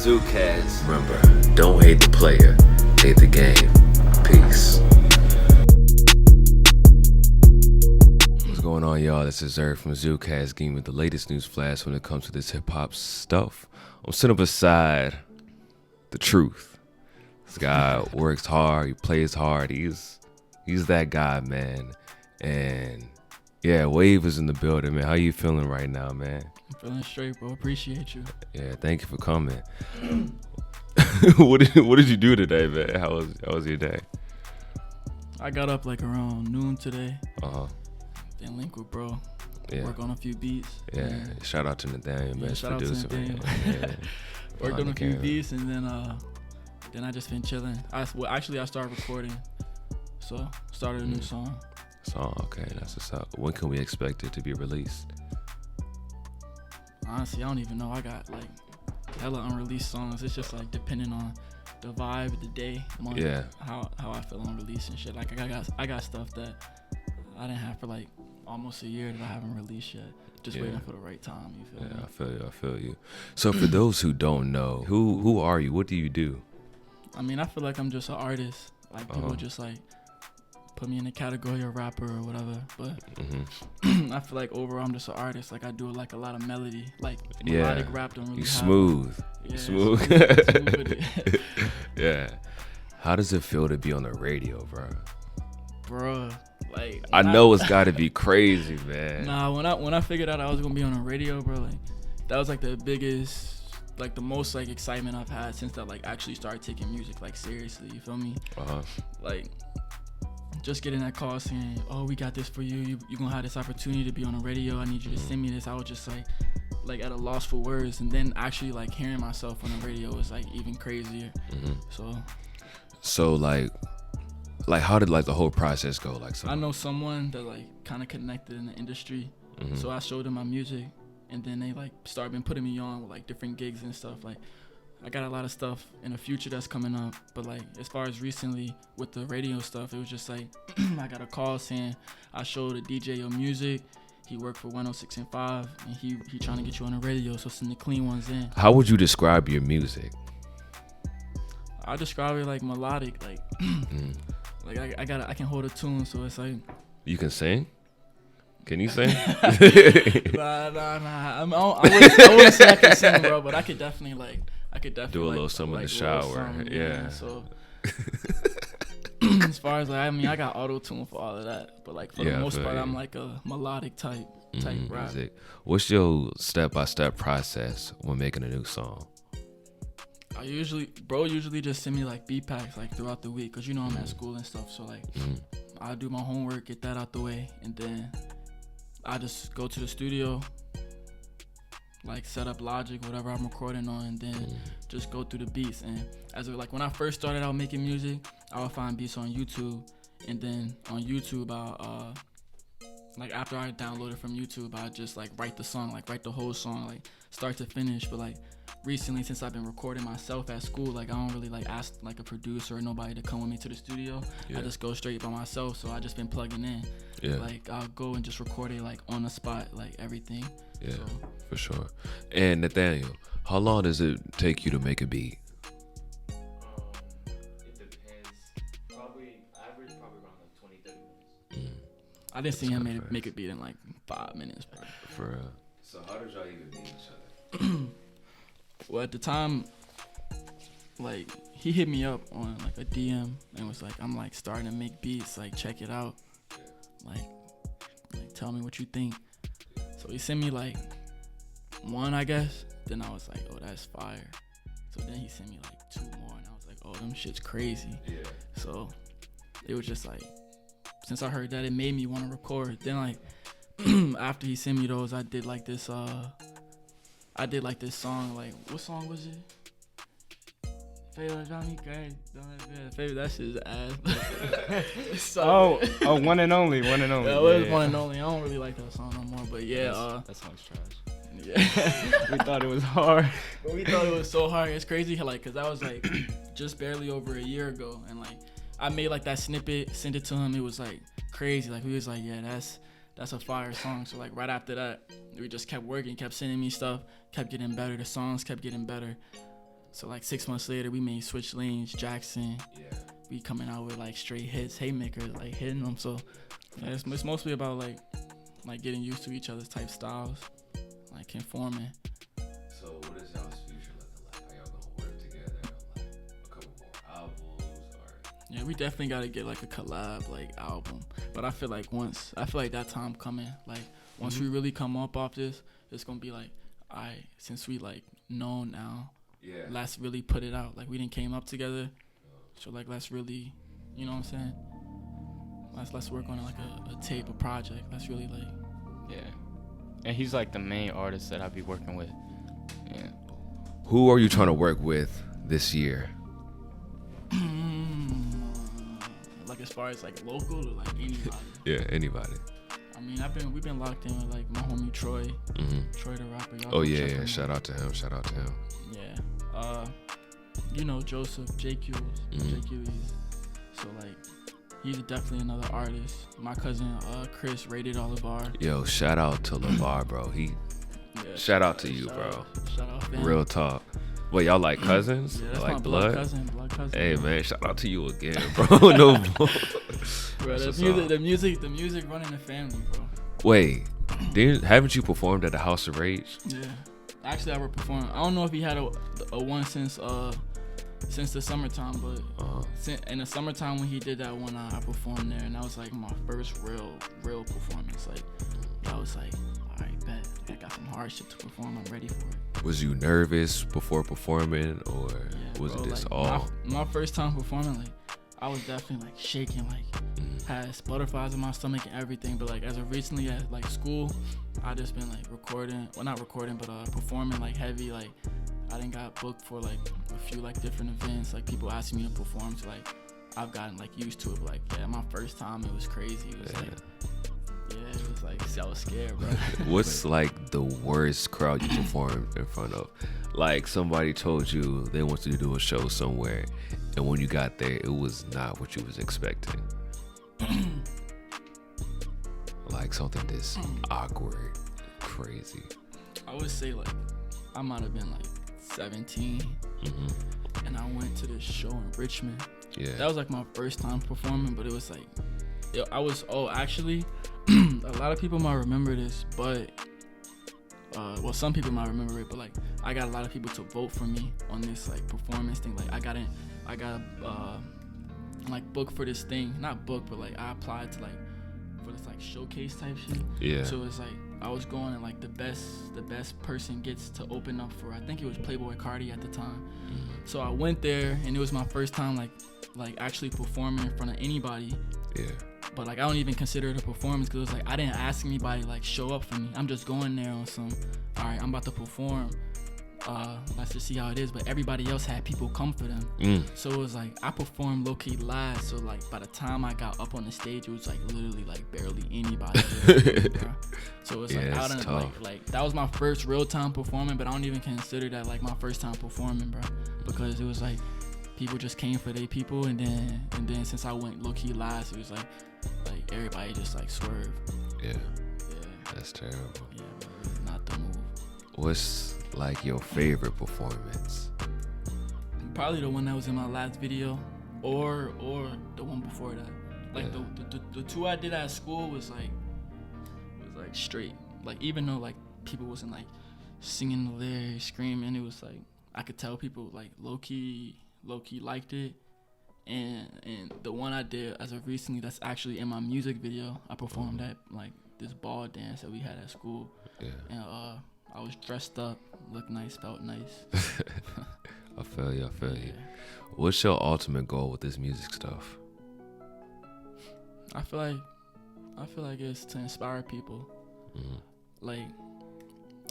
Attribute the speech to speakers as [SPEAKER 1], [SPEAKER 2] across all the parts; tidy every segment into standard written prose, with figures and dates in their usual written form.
[SPEAKER 1] ZuCast.
[SPEAKER 2] Remember, don't hate the player, hate the game. Peace. What's going on, y'all? This is Eric from ZuCast, giving you the latest news flash when it comes to this hip-hop stuff. I'm sitting beside the truth. This guy works hard, he plays hard, he's that guy, man. And yeah, Wayve is in the building, man. How you feeling right now, man?
[SPEAKER 3] I'm feeling straight, bro. Appreciate you.
[SPEAKER 2] Yeah, thank you for coming. What did you do today, man? How was your day?
[SPEAKER 3] I got up like around noon today. Then link with bro.
[SPEAKER 2] Yeah.
[SPEAKER 3] Work on a few beats.
[SPEAKER 2] Yeah. Shout out to Nathaniel, man.
[SPEAKER 3] Shout out to Nathaniel.
[SPEAKER 2] Yeah.
[SPEAKER 3] Worked on a few beats, and then I just been chilling. I started recording, so started a new song.
[SPEAKER 2] Okay, that's what's up. When can we expect it to be released?
[SPEAKER 3] Honestly, I don't even know. I got like hella unreleased songs. It's just like depending on the vibe, the day, how I feel on release and shit. Like I got stuff that I didn't have for like almost a year that I haven't released yet. Just waiting for the right time. You feel me?
[SPEAKER 2] I feel you. So for those who don't know, who are you? What do you do?
[SPEAKER 3] I mean, I feel like I'm just an artist. Like people just like put me in the category of rapper or whatever, but I feel like overall I'm just an artist. Like I do like a lot of melody, like melodic rap. Don't really.
[SPEAKER 2] You smooth.
[SPEAKER 3] Yeah,
[SPEAKER 2] smooth.
[SPEAKER 3] Smooth.
[SPEAKER 2] Yeah. How does it feel to be on the radio,
[SPEAKER 3] bro? Like
[SPEAKER 2] I know it's got to be crazy, man.
[SPEAKER 3] Nah, when I figured out I was gonna be on the radio, bro, like that was like the biggest, like the most like excitement I've had since I like actually started taking music like seriously. You feel me? Like. Just getting that call saying, "Oh, we got this for you. You gonna have this opportunity to be on the radio. I need you to send me this." I was just like at a loss for words, and then actually like hearing myself on the radio was like even crazier. So
[SPEAKER 2] like how did like the whole process go? Like,
[SPEAKER 3] I know someone that like kind of connected in the industry, so I showed them my music, and then they like started putting me on with like different gigs and stuff. Like I got a lot of stuff in the future that's coming up, but like as far as recently with the radio stuff, it was just like I got a call saying I showed a DJ your music. He worked for 106 and 5, and he trying to get you on the radio, so send the clean ones in.
[SPEAKER 2] How would you describe your music?
[SPEAKER 3] I describe it like melodic, like like I can hold a tune, so it's like.
[SPEAKER 2] You can sing? Can you sing?
[SPEAKER 3] Nah. I wouldn't say I can sing, bro, but I could definitely
[SPEAKER 2] do a little something in the shower. Yeah.
[SPEAKER 3] So as far as like, I mean, I got auto tune for all of that, but like for the most part, I'm like a melodic type rap.
[SPEAKER 2] What's your step-by-step process when making a new song?
[SPEAKER 3] Bro usually just send me like beat packs like throughout the week, cause you know I'm at school and stuff. So like I do my homework, get that out the way, and then I just go to the studio, like set up Logic, whatever I'm recording on, and then just go through the beats. And like when I first started out making music, I would find beats on YouTube, and then on YouTube I'll like after I download it from YouTube, I just like write the whole song, like start to finish. But like recently, since I've been recording myself at school, like I don't really like ask like a producer or nobody to come with me to the studio. I just go straight by myself, so I just been plugging in. Like I'll go and just record it like on the spot, like everything.
[SPEAKER 2] For sure. And Nathaniel, how long does it take you to make a beat?
[SPEAKER 4] It depends. Probably average, probably around like 20-30 minutes.
[SPEAKER 3] I didn't see him make a beat in like 5 minutes, bro.
[SPEAKER 2] For real. So how did y'all even meet each other?
[SPEAKER 3] Well, at the time, like he hit me up on like a DM and was like, "I'm like starting to make beats, like check it out, like tell me what you think." So he sent me like one, I guess. Then I was like, "Oh, that's fire." So then he sent me like 2 more, and I was like, "Oh, them shit's crazy." So it was just like, since I heard that, it made me want to record. Then like after he sent me those, I did like this song. Like, what song was it? Favorite Johnny Craig. Favorite, that shit's ass.
[SPEAKER 4] One and only.
[SPEAKER 3] Yeah, it was one and only. I don't really like that song no more. But yeah,
[SPEAKER 4] that song's trash.
[SPEAKER 3] Yeah,
[SPEAKER 4] we thought it was hard.
[SPEAKER 3] But we thought it was so hard. It's crazy, like, cause that was like just barely over a year ago, and like I made like that snippet, sent it to him. It was like crazy. Like he was like, yeah, that's a fire song. So like right after that, we just kept working, kept sending me stuff, kept getting better. The songs kept getting better. So like 6 months later, we made Switch Lanes, Jackson.
[SPEAKER 2] Yeah.
[SPEAKER 3] We coming out with like straight hits, haymakers, like hitting them. So yeah, it's mostly about like getting used to each other's type styles, like conforming.
[SPEAKER 2] So what is y'all's future looking like? Are y'all gonna work together on like a couple more albums or?
[SPEAKER 3] Yeah, we definitely gotta get like a collab like album. But I feel like that time coming, like once we really come up off this, it's gonna be like, since we like known now, let's really put it out. Like we didn't came up together, so like let's really, you know what I'm saying? Let's work on like a tape, a project. Let's really like.
[SPEAKER 1] Yeah. And he's like the main artist that I be working with. Yeah.
[SPEAKER 2] Who are you trying to work with this year?
[SPEAKER 3] Like as far as like local or like anybody.
[SPEAKER 2] Yeah, anybody.
[SPEAKER 3] I mean, we've been locked in with like my homie Troy. Troy the rapper. Y'all
[SPEAKER 2] Oh
[SPEAKER 3] go check
[SPEAKER 2] yeah,
[SPEAKER 3] him out.
[SPEAKER 2] shout out to him.
[SPEAKER 3] Yeah. You know Joseph, JQ's, JQ's. So like, he's definitely another artist. My cousin Chris rated all of our.
[SPEAKER 2] Yo, shout out to LeVar, bro. Shout out to you, bro.
[SPEAKER 3] Shout out, fam.
[SPEAKER 2] Real talk. Wait, y'all like cousins?
[SPEAKER 3] Yeah, that's
[SPEAKER 2] like
[SPEAKER 3] my blood cousin.
[SPEAKER 2] Hey man, shout out to you again, bro. No,
[SPEAKER 3] bro, the music running the family, bro.
[SPEAKER 2] Wait, haven't you performed at the House of Rage?
[SPEAKER 3] Yeah, actually I would perform. I don't know if he had a one since the summertime, but in the summertime when he did that one, I performed there, and that was like my first real performance. Like I was like, all right, bet I got some hard shit to perform. I'm ready for it.
[SPEAKER 2] Was you nervous before performing, or was it just
[SPEAKER 3] like,
[SPEAKER 2] all?
[SPEAKER 3] My first time performing, like I was definitely like shaking, like had butterflies in my stomach and everything. But like as of recently at like school, I just been like performing like heavy. Like I done got booked for like a few like different events. Like people asking me to perform, so like I've gotten like used to it. But like my first time it was crazy. It was it was like I was scared, bro.
[SPEAKER 2] What's like the worst crowd you performed in front of? Like somebody told you they wanted to do a show somewhere, and when you got there, it was not what you was expecting. Like something this awkward, crazy.
[SPEAKER 3] I would say like I might have been like 17, and I went to this show in Richmond.
[SPEAKER 2] Yeah,
[SPEAKER 3] that was like my first time performing, but it was like actually a lot of people might remember this, but some people might remember it, but like I got a lot of people to vote for me on this like performance thing. Like I got like booked for this thing, not booked, but like I applied to like for this like showcase type shit.
[SPEAKER 2] Yeah.
[SPEAKER 3] So it's like I was going and like the best person gets to open up for, I think it was Playboy Cardi at the time. So I went there and it was my first time like actually performing in front of anybody.
[SPEAKER 2] Yeah.
[SPEAKER 3] But like I don't even consider it a performance because it was like I didn't ask anybody like show up for me. I'm just going there on some, all right, I'm about to perform. Let's just see how it is. But everybody else had people come for them. So it was like I performed low key live. So like by the time I got up on the stage, it was like literally like barely anybody. So it was like I don't like that was my first real time performing. But I don't even consider that like my first time performing, bro, because it was like people just came for their people, and then since I went low key live, it was like everybody just like swerved.
[SPEAKER 2] Yeah. That's terrible.
[SPEAKER 3] Yeah, bro, it was not the move.
[SPEAKER 2] What's like your favorite performance?
[SPEAKER 3] Probably the one that was in my last video, or the one before that. Like the two I did at school was like straight. Like even though like people wasn't like singing the lyrics, screaming, it was like I could tell people like low key liked it. And the one I did as of recently, that's actually in my music video. I performed that like this ball dance that we had at school.
[SPEAKER 2] Yeah.
[SPEAKER 3] And I was dressed up, looked nice, felt nice.
[SPEAKER 2] I feel you. What's your ultimate goal with this music stuff?
[SPEAKER 3] I feel like it's to inspire people. Like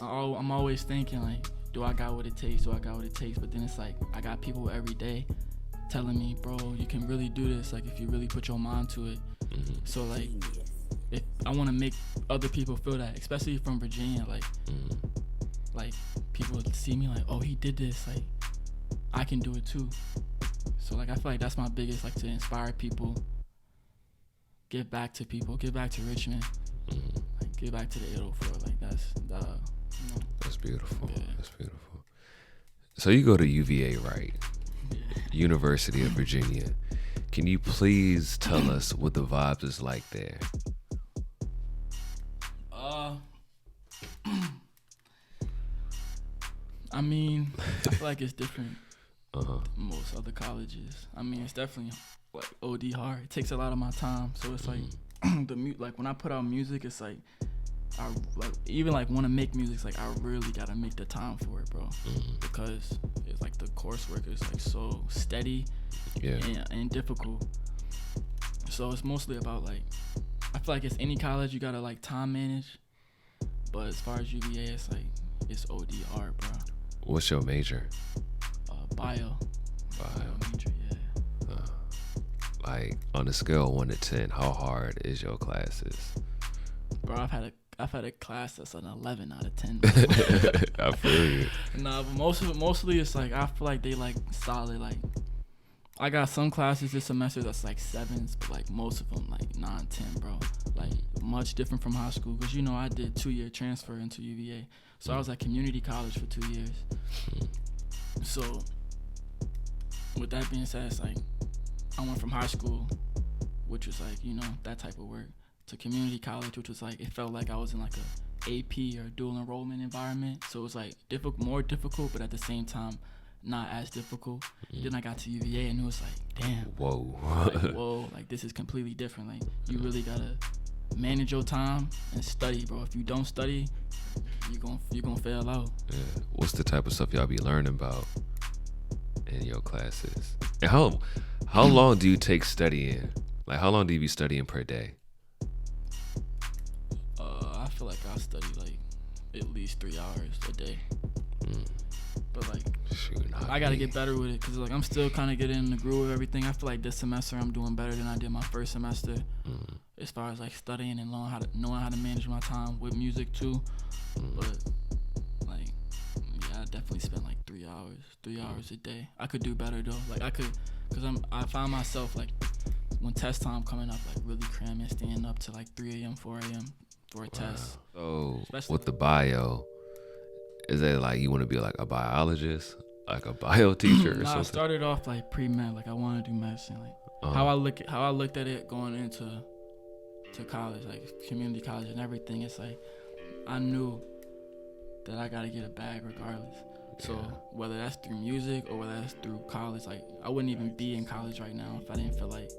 [SPEAKER 3] I'm always thinking like, do I got what it takes? But then it's like I got people every day telling me, bro, you can really do this. Like if you really put your mind to it. So like, if I want to make other people feel that, especially from Virginia, like people see me like, oh, he did this, like I can do it too. So like I feel like that's my biggest, like, to inspire people, give back to people, give back to Richmond, like give back to the 804. Like that's beautiful.
[SPEAKER 2] Yeah. That's beautiful. So you go to UVA, right? University of Virginia. Can you please tell us what the vibes is like there?
[SPEAKER 3] I mean, I feel like it's different than most other colleges. I mean, it's definitely like OD hard. It takes a lot of my time, so it's like like when I put out music, it's like I like even like want to make music. It's like I really gotta make the time for it, bro, because it's like the coursework is like so steady and difficult. So it's mostly about like I feel like it's any college you gotta like time manage, but as far as UVA, it's like it's OD hard, bro.
[SPEAKER 2] What's your major?
[SPEAKER 3] Bio major, yeah.
[SPEAKER 2] Like on a scale of 1 to 10, how hard is your classes?
[SPEAKER 3] Bro, I've had a class that's an 11 out of 10.
[SPEAKER 2] I feel you.
[SPEAKER 3] Nah, but mostly it's like I feel like they like solid. Like I got some classes this semester that's like 7s, but like most of them like 9, 10, bro. Like much different from high school, cause you know I did 2-year transfer into UVA, so I was at community college for 2 years. So with that being said, it's like I went from high school, which was like, you know, that type of work, to community college, which was like, it felt like I was in like a AP or dual enrollment environment. So it was like more difficult, but at the same time, not as difficult. Then I got to UVA and it was like, damn.
[SPEAKER 2] Whoa.
[SPEAKER 3] Like this is completely different. Like you really gotta manage your time and study, bro. If you don't study, you're gonna fail out.
[SPEAKER 2] Yeah. What's the type of stuff y'all be learning about in your classes? And how long do you take studying? Like how long do you be studying per day?
[SPEAKER 3] I feel like I study like at least 3 hours a day. But like I gotta get better with it, because like I'm still kind of getting in the groove of everything. I feel like this semester I'm doing better than I did my first semester, as far as like studying and knowing how to manage my time with music too. But like yeah, I definitely spend like 3 hours a day. I could do better though. Like I could, because I find myself like when test time coming up, like really cramming, staying up to like 3 a.m., 4 a.m. for a test.
[SPEAKER 2] So
[SPEAKER 3] Especially
[SPEAKER 2] with the bio, is it like you want to be like a biologist, like a bio teacher or something?
[SPEAKER 3] I started off like pre-med, like I wanted to do medicine. Like how I looked at it going into college, like community college and everything. It's like I knew that I gotta get a bag regardless. So whether that's through music or whether that's through college, like I wouldn't even be in college right now if I didn't feel like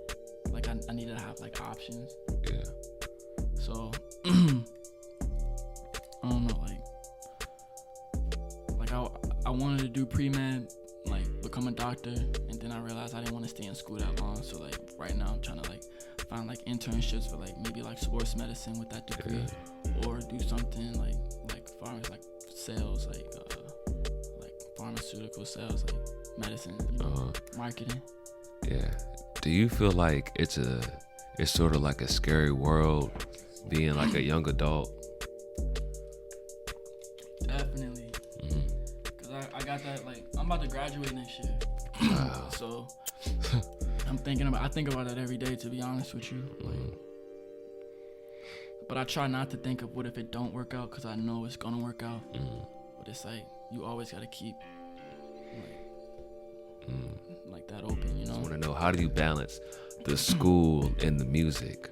[SPEAKER 3] I needed to have like options.
[SPEAKER 2] Yeah.
[SPEAKER 3] So I don't know, like I wanted to do pre-med, like become a doctor, and then I realized I didn't want to stay in school that long. So like right now I'm trying to like find like internships for like maybe like sports medicine with that degree, or do something like sales, like pharmaceutical sales, like medicine, you know, marketing.
[SPEAKER 2] Yeah. Do you feel like it's sort of like a scary world being like a young adult?
[SPEAKER 3] Definitely. Cause I got that, like I'm about to graduate next year.
[SPEAKER 2] Wow.
[SPEAKER 3] So I think about that every day, to be honest with you. Like, but I try not to think of what if it don't work out, cause I know it's gonna work out. But it's like you always gotta keep like that open, you know.
[SPEAKER 2] I want to know, how do you balance the school and the music?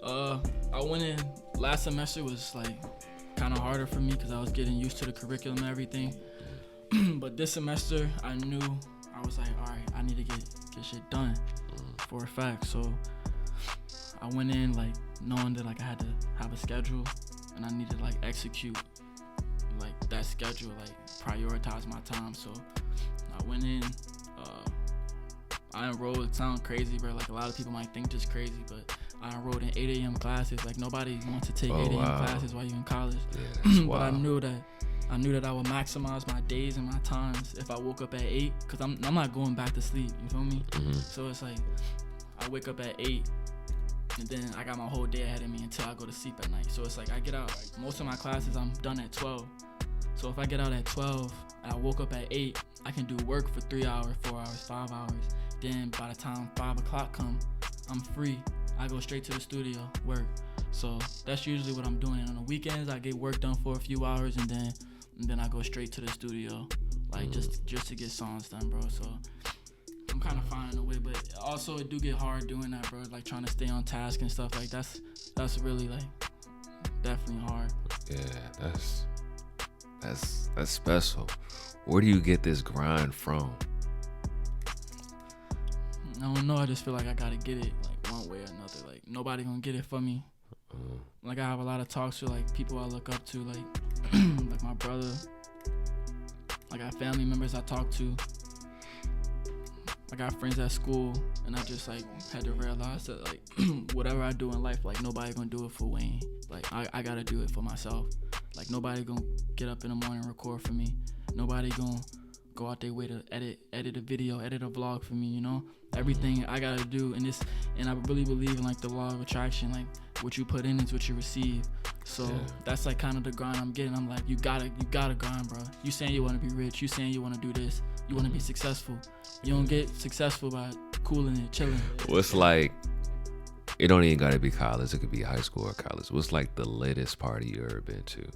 [SPEAKER 3] I went in last semester was like kind of harder for me because I was getting used to the curriculum and everything. But this semester I knew, I was like, all right, I need to get shit done for a fact. So I went in like knowing that like I had to have a schedule and I needed to like execute like that schedule, like prioritize my time. So I went in, I enrolled. It sounds crazy, bro. Like a lot of people might think just crazy, but I enrolled in 8 a.m. classes. Like nobody wants to take 8 a.m. classes while you're in college.
[SPEAKER 2] Yeah,
[SPEAKER 3] but I knew that I would maximize my days and my times if I woke up at 8, because I'm not going back to sleep. You feel me? So it's like I wake up at 8. And then I got my whole day ahead of me until I go to sleep at night. So it's like I get out, like most of my classes I'm done at 12. So if I get out at 12 and I woke up at 8, I can do work for 3 hours, 4 hours, 5 hours. Then by the time 5 o'clock come, I'm free. I go straight to the studio, work. So that's usually what I'm doing. And on the weekends, I get work done for a few hours, and then I go straight to the studio, like just to get songs done, bro. So I'm kind of finding a way, but also it do get hard doing that, bro. Like trying to stay on task and stuff like that's really like definitely hard.
[SPEAKER 2] Yeah, that's special. Where do you get this grind from?
[SPEAKER 3] I don't know. I just feel like I gotta get it like one way or another. Like nobody gonna get it for me. Like I have a lot of talks with like people I look up to, like like my brother. I got family members I talk to. I got friends at school, and I just like had to realize that like whatever I do in life, like nobody gonna do it for Wayne. Like I gotta do it for myself. Like nobody gonna get up in the morning and record for me. Nobody gonna go out their way to edit a video, edit a vlog for me, you know? Everything I gotta do in this, and I really believe in like the law of attraction, like what you put in is what you receive. So that's like kind of the grind I'm getting. I'm like, you gotta grind, bro. You saying you wanna be rich, you saying you wanna do this, you wanna be successful. You don't get successful by cooling and chilling.
[SPEAKER 2] What's like, it don't even gotta be college, it could be high school or college. What's like the latest party you ever been to?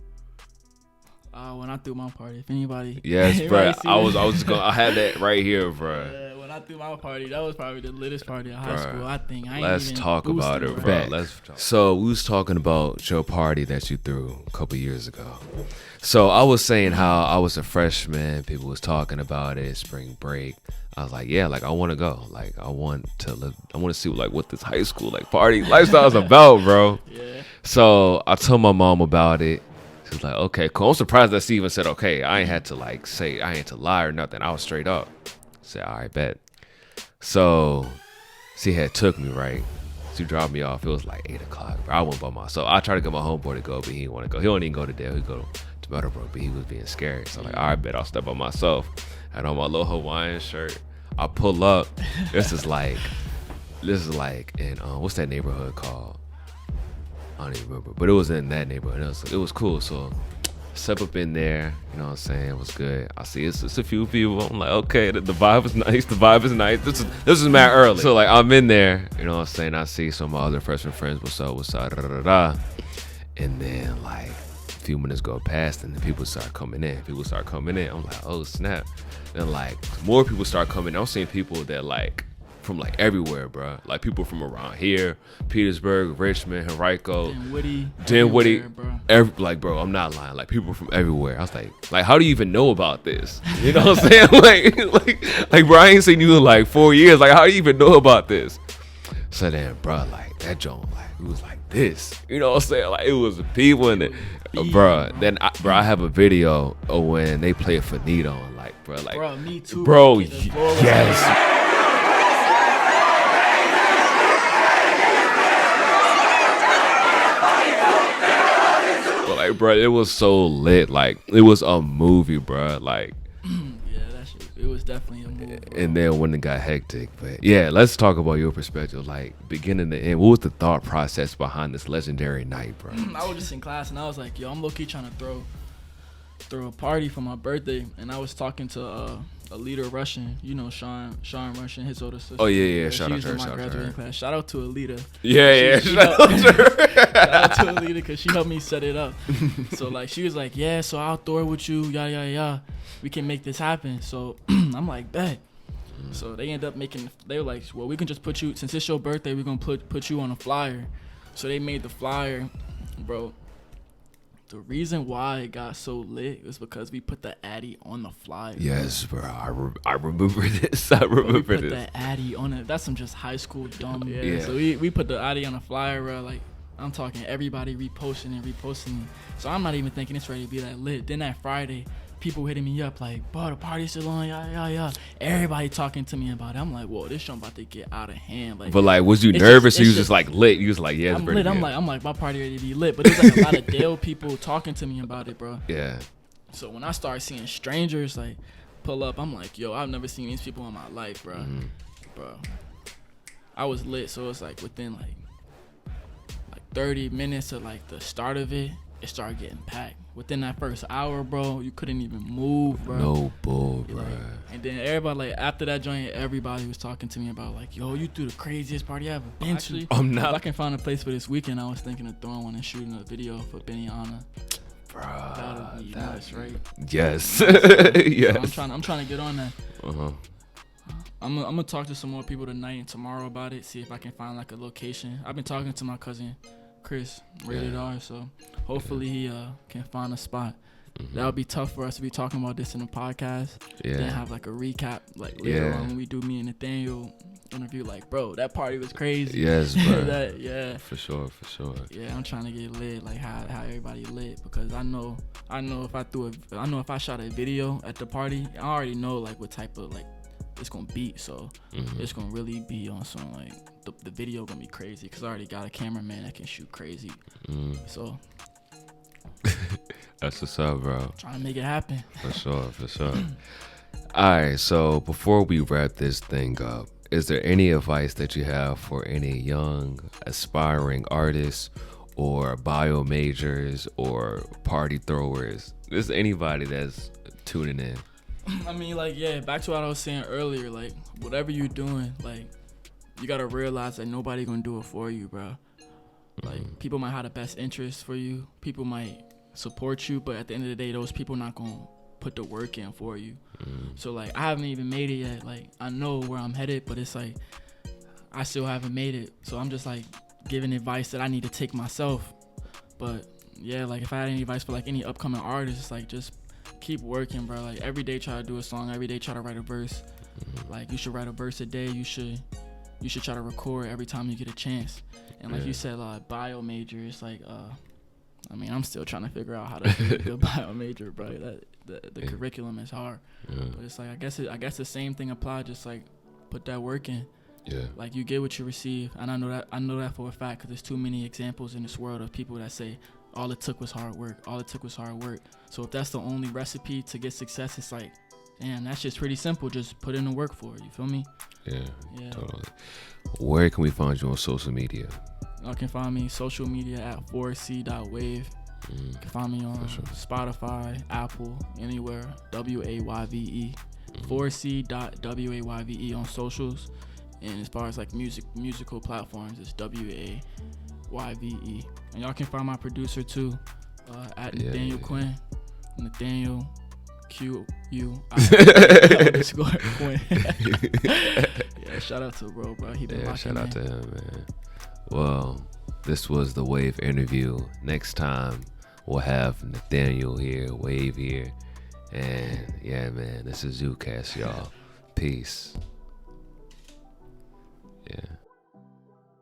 [SPEAKER 3] When I threw my party, if anybody,
[SPEAKER 2] yes, bro. I had that right here, bro.
[SPEAKER 3] Yeah, when I threw my party, that was probably the latest party in high school. I think.
[SPEAKER 2] Let's talk about it, bro. So we was talking about your party that you threw a couple years ago. So I was saying how I was a freshman. People was talking about it, spring break. I was like, yeah, like I want to go. Like I want to see like what this high school like party lifestyle is about, bro. Yeah. So I told my mom about it. She's like, okay, cool. I'm surprised that she even said, okay. I ain't had to like say, I ain't to lie or nothing. I was straight up. Said, all right, bet. So she had took me, right? She dropped me off. It was like 8 o'clock. Bro. I went by myself. I tried to get my homeboy to go, but he didn't want to go. He don't even go to Dale. He go to Meadowbrook, but he was being scared. So I'm like, all right, bet I'll step by myself. I had on my little Hawaiian shirt. I pull up. This is like in, what's that neighborhood called? I don't even remember, but it was in that neighborhood. It was cool. So step up in there, you know what I'm saying? It was good. I see it's a few people. I'm like, okay, the vibe is nice. The vibe is nice. This is mad early. So like I'm in there, you know what I'm saying? I see some of my other freshman friends. What's up, da da da. And then like a few minutes go past, and the people start coming in. I'm like, oh snap. Then like more people start coming in. I'm seeing people that like from like everywhere, bro. Like people from around here, Petersburg, Richmond, Henrico, Dinwiddie, bro, I'm not lying. Like people from everywhere. I was like, how do you even know about this? You know what I'm saying? like, bro, I ain't seen you in like 4 years. Like, how do you even know about this? So then, bro, like that joint, like it was like this. You know what I'm saying? Like it was people in it, bro. Then, I have a video of when they play Finito, and like, bro,
[SPEAKER 3] me too,
[SPEAKER 2] bro, yes. Like, bro, it was so lit. Like, it was a movie, bro. Like,
[SPEAKER 3] yeah, that shit. It was definitely a movie. Bro.
[SPEAKER 2] And then when it got hectic, but yeah, let's talk about your perspective. Like, beginning to end, what was the thought process behind this legendary night, bro?
[SPEAKER 3] I was just in class, and I was like, yo, I'm low key trying to throw a party for my birthday, and I was talking to Alita Russian, you know, Sean Russian, his older sister.
[SPEAKER 2] Oh yeah. Shout out
[SPEAKER 3] to her. Shout out to Alita.
[SPEAKER 2] Yeah. Shout out to
[SPEAKER 3] Alita because she helped me set it up. So like she was like, yeah, so I'll throw it with you, yeah. We can make this happen. So I'm like, bet. So they end up they were like, well, we can just put you, since it's your birthday, we're gonna put you on a flyer. So they made the flyer, bro. The reason why it got so lit was because we put the Addy on the flyer.
[SPEAKER 2] Yes, bro. I remember this. I remember
[SPEAKER 3] we put
[SPEAKER 2] this.
[SPEAKER 3] the Addy on it. That's some just high school dumb.
[SPEAKER 2] Yeah.
[SPEAKER 3] So we put the Addy on the flyer, bro. Like I'm talking everybody reposting it. So I'm not even thinking it's ready to be that lit. Then that Friday, people hitting me up like, bro, the party's still on, yeah. Everybody talking to me about it. I'm like, whoa, this shit about to get out of hand. Like,
[SPEAKER 2] but like, was you nervous? Or you just like lit? You was like, yeah, it's
[SPEAKER 3] I'm lit. I'm like, my party ready to be lit. But there's like a lot of Dale people talking to me about it, bro.
[SPEAKER 2] Yeah.
[SPEAKER 3] So when I start seeing strangers like pull up, I'm like, yo, I've never seen these people in my life, bro.
[SPEAKER 2] Mm-hmm.
[SPEAKER 3] Bro, I was lit. So it's like within like 30 minutes of like the start of it, it started getting packed. Within that first hour, bro, you couldn't even move, bro.
[SPEAKER 2] No bull, bro.
[SPEAKER 3] Like, and then everybody, like, after that joint, everybody was talking to me about, like, yo, you threw the craziest party I ever been to.
[SPEAKER 2] I'm not.
[SPEAKER 3] If I can find a place for this weekend, I was thinking of throwing one and shooting a video for Benihana.
[SPEAKER 2] Bruh,
[SPEAKER 3] That'll be nice, right?
[SPEAKER 2] Yes.
[SPEAKER 3] Yes. So I'm trying to get on that.
[SPEAKER 2] Uh-huh.
[SPEAKER 3] I'm gonna talk to some more people tonight and tomorrow about it. See if I can find like a location. I've been talking to my cousin Chris, Rated R. So hopefully he can find a spot. That would be tough for us to be talking about this in a podcast.
[SPEAKER 2] Yeah.
[SPEAKER 3] Then have like a recap like later on when we do me and Nathaniel interview. Like, bro, that party was crazy.
[SPEAKER 2] Yes, bro.
[SPEAKER 3] Yeah.
[SPEAKER 2] For sure.
[SPEAKER 3] Yeah, I'm trying to get lit, like how everybody lit, because I know if I shot a video at the party, I already know like what type of like it's gonna beat, so it's gonna really be on some like the video gonna be crazy, because I already got a cameraman that can shoot crazy. So
[SPEAKER 2] that's what's up, bro.
[SPEAKER 3] Trying to make it happen.
[SPEAKER 2] For sure. All right, so before we wrap this thing up, is there any advice that you have for any young aspiring artists or bio majors or party throwers? Just anybody that's tuning in.
[SPEAKER 3] I mean, like, yeah, back to what I was saying earlier, like, whatever you're doing, like, you gotta realize that nobody gonna do it for you, bro. Like, people might have the best interest for you, people might support you, but at the end of the day, those people not gonna put the work in for you. So, like, I haven't even made it yet. Like, I know where I'm headed, but it's like I still haven't made it. So I'm just like giving advice that I need to take myself. But yeah, like, if I had any advice for like any upcoming artists, it's like just keep working, bro. Like, every day try to do a song, every day try to write a verse. Like, you should write a verse a day. You should try to record every time you get a chance. And like you said, bio major, it's like I mean, I'm still trying to figure out how to be a good bio major, bro. The curriculum is hard. But it's like, I guess the same thing applies, just like put that work in.
[SPEAKER 2] Yeah.
[SPEAKER 3] Like, you get what you receive. And I know that for a fact, because there's too many examples in this world of people that say all it took was hard work. So if that's the only recipe to get success, it's like, damn, that shit's pretty simple. Just put in the work for it. You feel me?
[SPEAKER 2] Yeah. Totally. Where can we find you on social media?
[SPEAKER 3] You can find me social media at 4c.wave. You can find me on Spotify, Apple, anywhere. Wayve. 4c.wayve on socials. And as far as like musical platforms, it's Wayve. And y'all can find my producer too at Nathaniel Quinn. Nathaniel QU underscore Quinn. Yeah, shout out to bro. He been rocking,
[SPEAKER 2] shout out to him, man. Well, this was the Wayve interview. Next time we'll have Nathaniel here, Wayve here, and yeah, man, this is ZuCast, y'all. Peace.